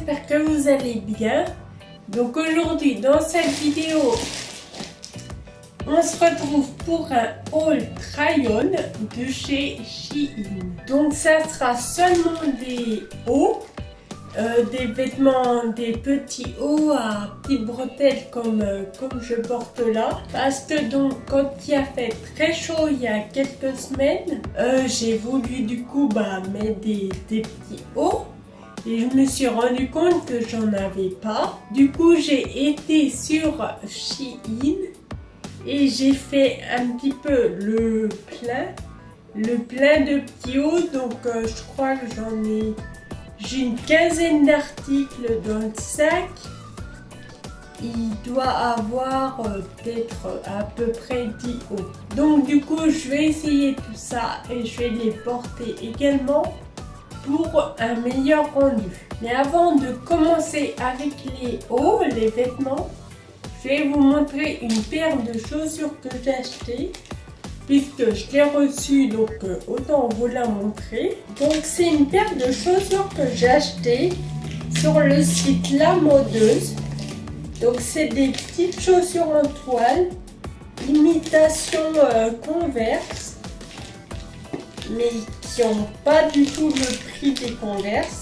j'espère que vous allez bien. Donc aujourd'hui dans cette vidéo, on se retrouve pour un haul try-on de chez Shein. Donc ça sera seulement des hauts, des vêtements, des petits hauts à petites bretelles comme je porte là. Parce que donc quand il a fait très chaud il y a quelques semaines, j'ai voulu du coup mettre des petits hauts. Et je me suis rendu compte que j'en avais pas. Du coup j'ai été sur Shein et j'ai fait un petit peu le plein de petits hauts. Donc je crois que j'ai une quinzaine d'articles dans le sac. Il doit avoir peut-être à peu près 10 hauts. Donc du coup je vais essayer tout ça et je vais les porter également pour un meilleur rendu. Mais avant de commencer avec les hauts, les vêtements, je vais vous montrer une paire de chaussures que j'ai achetées puisque je l'ai reçue, donc autant vous la montrer. Donc c'est une paire de chaussures que j'ai achetées sur le site La Modeuse. Donc c'est des petites chaussures en toile, imitation Converse, mais qui n'ont pas du tout le prix des Converse.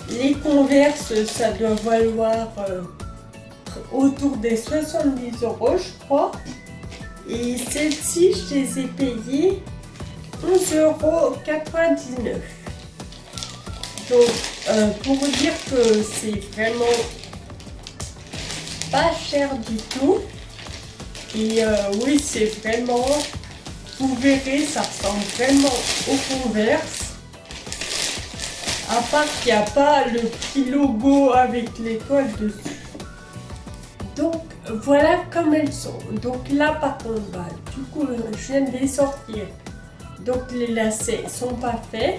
Les Converse, ça doit valoir autour des 70 €, je crois. Et celles-ci, je les ai payées 11,99 €. Donc, pour vous dire que c'est vraiment pas cher du tout. Et oui, c'est vraiment, vous verrez, ça ressemble vraiment aux Converse. À part qu'il n'y a pas le petit logo avec l'étoile dessus. Donc voilà comme elles sont. Donc là par contre, du coup je viens de les sortir. Donc les lacets sont pas faits.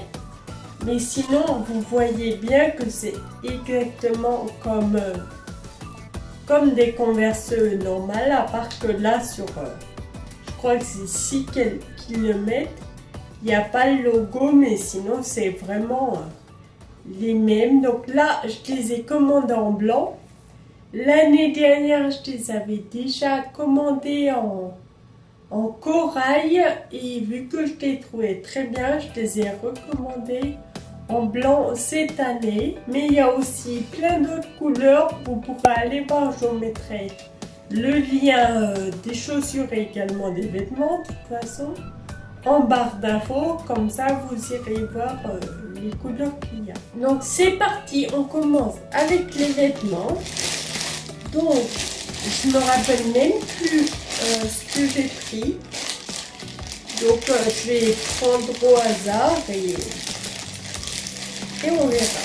Mais sinon vous voyez bien que c'est exactement comme des Converse normales. À part que là sur, je crois que c'est ici qu'ils le mettent. Il n'y a pas le logo, mais sinon c'est vraiment les mêmes. Donc là je les ai commandés en blanc. L'année dernière je les avais déjà commandés en corail. Et vu que je les trouvais très bien, je les ai recommandés en blanc cette année. Mais il y a aussi plein d'autres couleurs. Vous pouvez aller voir, je vous mettrai le lien des chaussures et également des vêtements de toute façon en barre d'infos, comme ça vous irez voir les couleurs qu'il y a. Donc c'est parti, on commence avec les vêtements. Donc je me rappelle même plus ce que j'ai pris. Donc je vais prendre au hasard et on verra.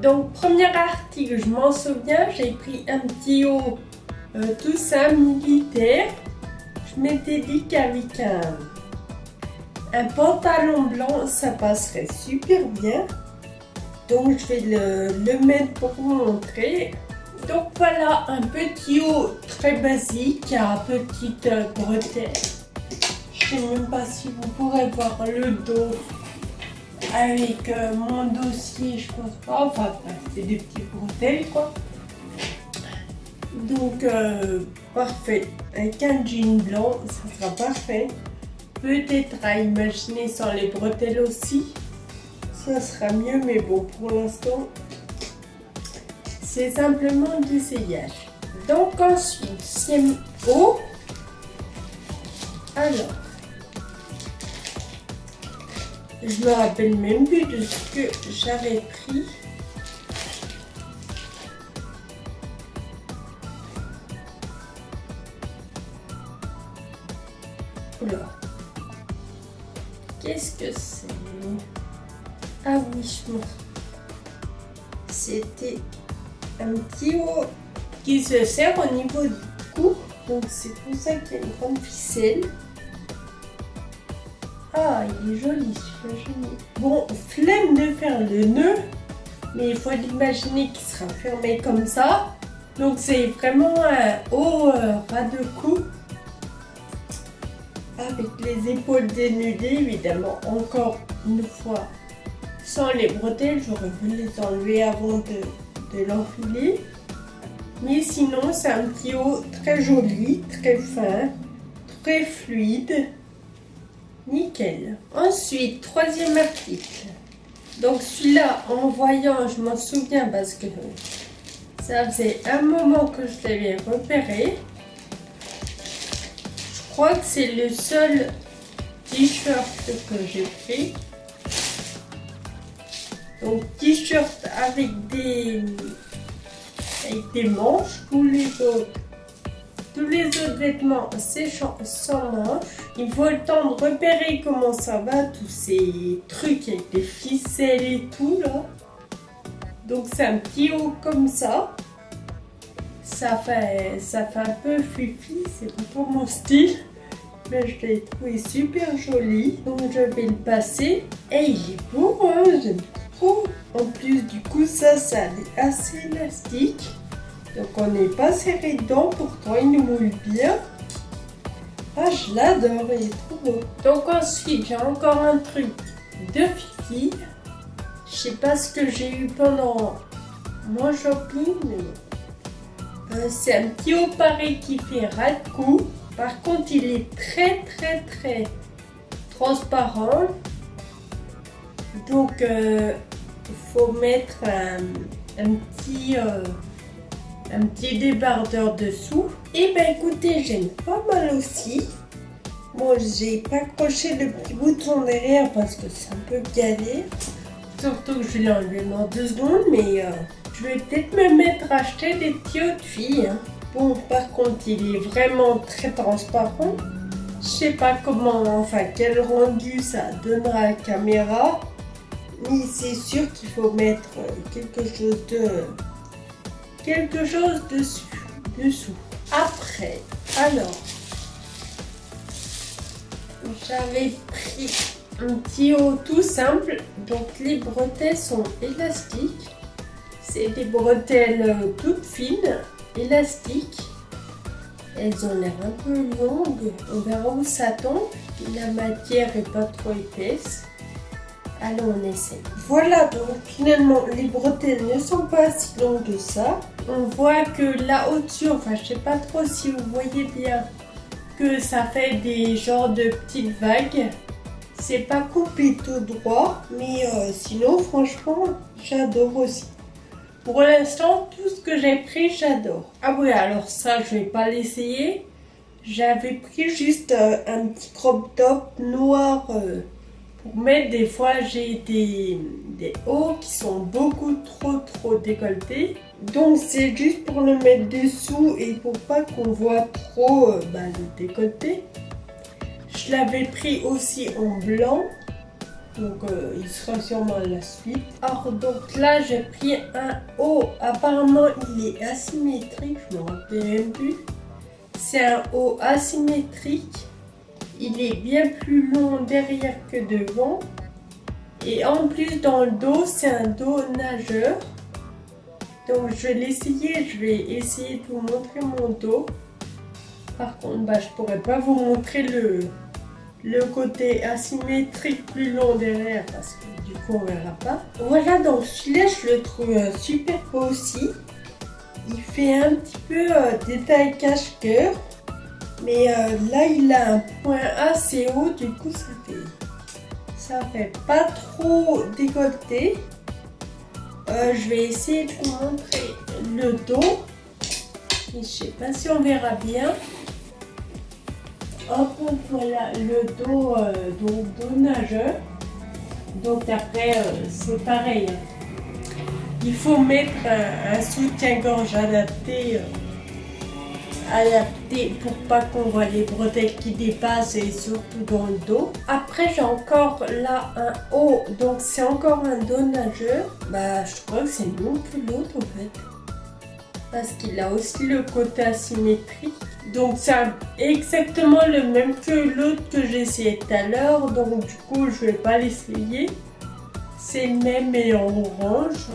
Donc premier article, je m'en souviens, j'ai pris un petit haut tout ça militaire. Je m'étais dit qu'avec un pantalon blanc ça passerait super bien. Donc je vais le mettre pour vous montrer. Donc voilà un petit haut très basique à petite bretelle. Je ne sais même pas si vous pourrez voir le dos avec mon dossier, je pense pas. Enfin c'est des petites bretelles quoi. Donc parfait, avec un jean blanc ça sera parfait. Peut-être à imaginer sans les bretelles aussi, ça sera mieux, mais bon pour l'instant c'est simplement du essayage. Donc ensuite c'est haut. Alors je me rappelle même plus de ce que j'avais pris. Oula. Qu'est-ce que c'est? Ah oui, c'était un petit haut qui se serre au niveau du cou. Donc c'est pour ça qu'il y a une grande ficelle. Ah, il est joli, celui-là. Bon, flemme de faire le nœud, mais il faut l'imaginer qu'il sera fermé comme ça. Donc c'est vraiment un haut ras de cou. Avec les épaules dénudées, évidemment, encore une fois, Sans les bretelles, j'aurais pu les enlever avant de l'enfiler. Mais sinon, c'est un petit haut très joli, très fin, très fluide. Nickel. Ensuite, troisième article. Donc celui-là, en voyant, je m'en souviens parce que ça faisait un moment que je l'avais repéré. Je crois que c'est le seul t-shirt que j'ai pris. Donc t-shirt avec des manches. Tous les autres vêtements, c'est sans manches. Il faut le temps de repérer comment ça va, tous ces trucs avec des ficelles et tout là. Donc c'est un petit haut comme ça. Ça fait un peu fifi, c'est pas pour mon style. Mais je l'ai trouvé super joli. Donc je vais le passer. Et il est beau, hein, j'aime trop. En plus du coup ça est assez élastique. Donc on n'est pas serré dedans, pourtant il nous moule bien. Ah, je l'adore, il est trop beau. Donc ensuite j'ai encore un truc de fifi. Je sais pas ce que j'ai eu pendant mon shopping, mais c'est un petit haut pareil qui fait ras de cou. Par contre il est très transparent. Donc il faut mettre un petit débardeur dessous. Et ben écoutez, j'aime pas mal aussi. Bon, j'ai pas accroché le petit bouton derrière parce que c'est un peu galère. Surtout que je l'ai enlevé dans 2 secondes, mais je vais peut-être me mettre à acheter des petits hauts de filles. Hein. Bon, par contre, il est vraiment très transparent. Je sais pas comment, enfin quel rendu ça donnera à la caméra. Mais c'est sûr qu'il faut mettre quelque chose dessous. Après, alors, j'avais pris un petit haut tout simple. Donc les bretelles sont élastiques. C'est des bretelles toutes fines, élastiques. Elles ont l'air un peu longues. On verra où ça tombe. La matière est pas trop épaisse. Allez, on essaie. Voilà, donc finalement les bretelles ne sont pas si longues que ça. On voit que là au-dessus, enfin je sais pas trop si vous voyez bien, que ça fait des genres de petites vagues. C'est pas coupé tout droit, mais sinon franchement j'adore aussi. Pour l'instant, tout ce que j'ai pris, j'adore. Ah oui, alors ça je vais pas l'essayer. J'avais pris juste un petit crop top noir pour mettre. Des fois j'ai des hauts qui sont beaucoup trop décolletés. Donc c'est juste pour le mettre dessous et pour pas qu'on voit trop le décolleté. Je l'avais pris aussi en blanc. Donc il sera sûrement à la suite. Alors donc là j'ai pris un haut. Apparemment il est asymétrique. Je me rappelle même plus. C'est un haut asymétrique. Il est bien plus long derrière que devant. Et en plus dans le dos, c'est un dos nageur. Donc je vais l'essayer, je vais essayer de vous montrer mon dos. Par contre, je pourrais pas vous montrer le côté asymétrique plus long derrière parce que du coup on verra pas. Voilà, donc celui-là je le trouve super beau aussi. Il fait un petit peu détail cache-cœur. Mais là il a un point assez haut, du coup ça fait pas trop décolleté. Je vais essayer de vous montrer le dos. Et je sais pas si on verra bien. Hop, voilà le dos, dos nageur. Donc après c'est pareil. Il faut mettre un soutien-gorge adapté pour pas qu'on voit les bretelles qui dépassent et surtout dans le dos. Après j'ai encore là un haut, donc c'est encore un dos nageur. Je crois que c'est mieux que l'autre en fait. Parce qu'il a aussi le côté asymétrique. Donc c'est exactement le même que l'autre que j'ai essayé tout à l'heure. Donc du coup je vais pas l'essayer. C'est le même mais en orange.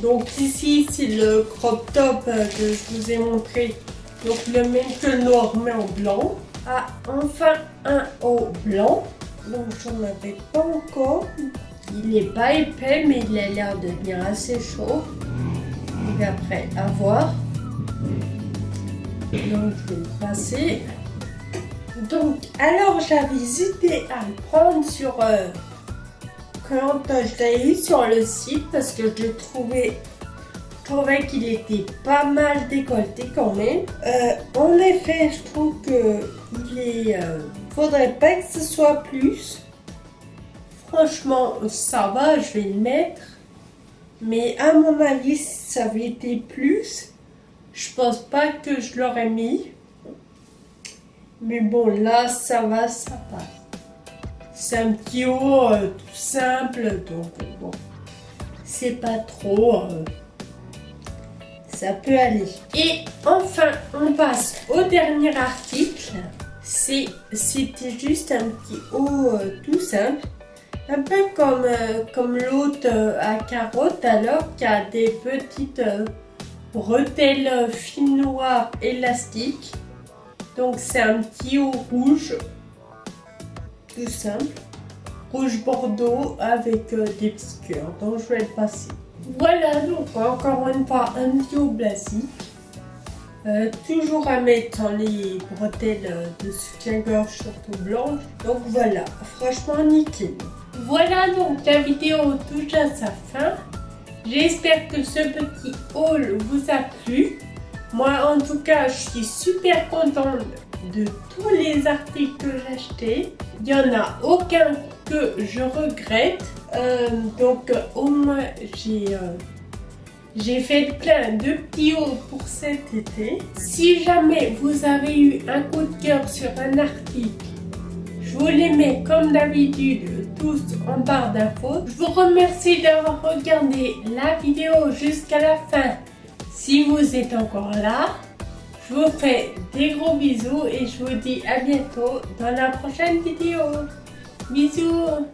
Donc ici c'est le crop top que je vous ai montré. Donc le même que le noir mais en blanc. Ah, enfin un haut blanc. Donc j'en avais pas encore. Il n'est pas épais, mais il a l'air de devenir assez chaud. Et après, à voir. Donc, je vais le passer. Donc, alors j'avais hésité à le prendre sur quand je l'ai eu sur le site parce que je trouvais qu'il était pas mal décolleté quand même. En effet, je trouve que faudrait pas que ce soit plus. Franchement, ça va, je vais le mettre. Mais à mon avis, si ça avait été plus, je pense pas que je l'aurais mis. Mais bon, là, ça va, ça passe. C'est un petit haut tout simple, donc bon, c'est pas trop, ça peut aller. Et enfin, on passe au dernier article. C'était juste un petit haut tout simple, un peu comme l'autre à carottes, alors qu'il y a des petites bretelles fines noires élastiques. Donc c'est un petit haut rouge, tout simple, rouge bordeaux avec des petits cœurs. Donc je vais le passer. Voilà, donc encore une fois un petit haut basique. Toujours à mettre dans les bretelles de soutien-gorge, surtout blanches. Donc voilà, franchement nickel. Voilà, donc la vidéo touche à sa fin. J'espère que ce petit haul vous a plu. Moi, en tout cas, je suis super contente de tous les articles que j'ai achetés. Il n'y en a aucun que je regrette. Donc, au moins, j'ai fait plein de petits hauls pour cet été. Si jamais vous avez eu un coup de cœur sur un article, je vous les mets comme d'habitude tous en barre d'infos. Je vous remercie d'avoir regardé la vidéo jusqu'à la fin. Si vous êtes encore là, je vous fais des gros bisous et je vous dis à bientôt dans la prochaine vidéo. Bisous!